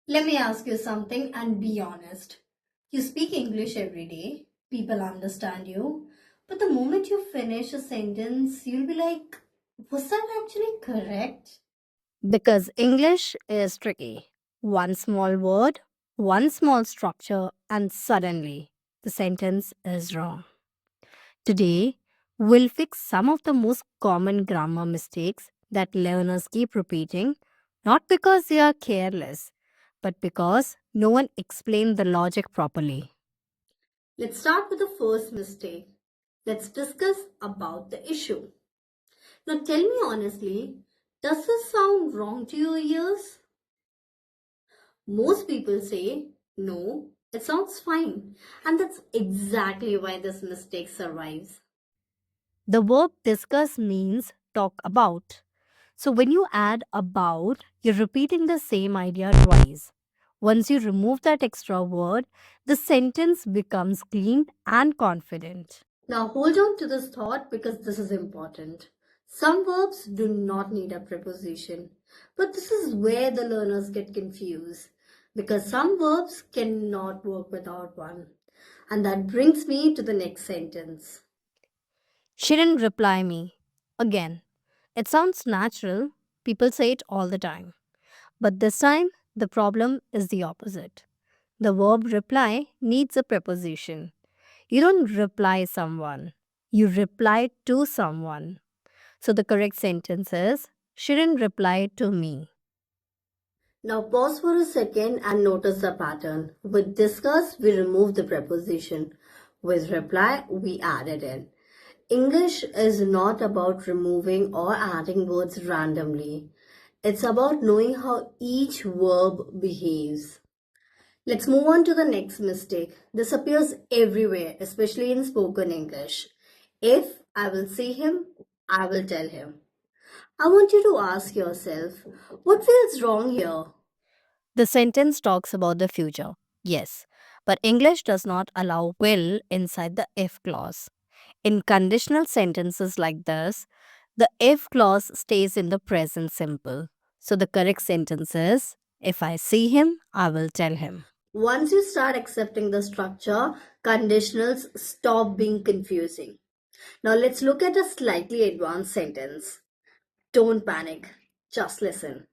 Let me ask you something and be honest. You speak English every day, people understand you, but the moment you finish a sentence, you'll be like, was that actually correct? Because English is tricky. One small word, one small structure, and suddenly the sentence is wrong. Today, we'll fix some of the most common grammar mistakes that learners keep repeating, not because they are careless, but because no one explained the logic properly. Let's start with the first mistake. Let's discuss about the issue. Now tell me honestly, does this sound wrong to your ears? Most people say, no, it sounds fine. And that's exactly why this mistake survives. The verb discuss means talk about. So when you add about, you're repeating the same idea twice. Once you remove that extra word, the sentence becomes clean and confident. Now hold on to this thought because this is important. Some verbs do not need a preposition, but this is where the learners get confused because some verbs cannot work without one. And that brings me to the next sentence. She didn't reply me. Again, it sounds natural. People say it all the time. But this time, the problem is the opposite. The verb reply needs a preposition. You don't reply someone, you reply to someone. So the correct sentence is, she didn't reply to me. Now pause for a second and notice the pattern. With discuss, we remove the preposition. With reply, we add it in. English is not about removing or adding words randomly. It's about knowing how each verb behaves. Let's move on to the next mistake. This appears everywhere, especially in spoken English. If I will see him, I will tell him. I want you to ask yourself, what feels wrong here? The sentence talks about the future, yes, but English does not allow will inside the if clause. In conditional sentences like this, the if clause stays in the present simple. So the correct sentence is, if I see him, I will tell him. Once you start accepting the structure, conditionals stop being confusing. Now let's look at a slightly advanced sentence. Don't panic, just listen.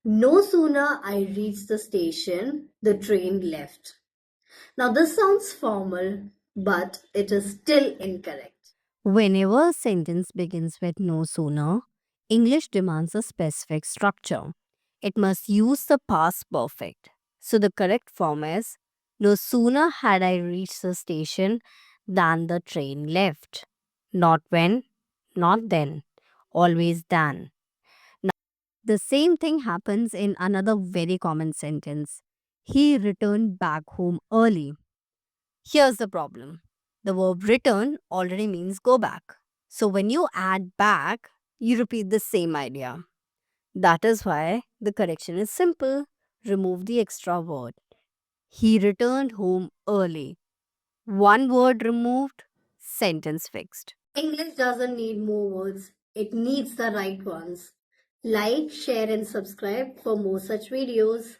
No sooner I reached the station, the train left. Now this sounds formal, but it is still incorrect. Whenever a sentence begins with no sooner, English demands a specific structure. It must use the past perfect. So the correct form is, no sooner had I reached the station than the train left. Not when, not then, always than. Now, the same thing happens in another very common sentence. He returned back home early. Here's the problem. The verb return already means go back. So when you add back, you repeat the same idea. That is why the correction is simple. Remove the extra word. He returned home early. One word removed, sentence fixed. English doesn't need more words, it needs the right ones. Like, share, and subscribe for more such videos.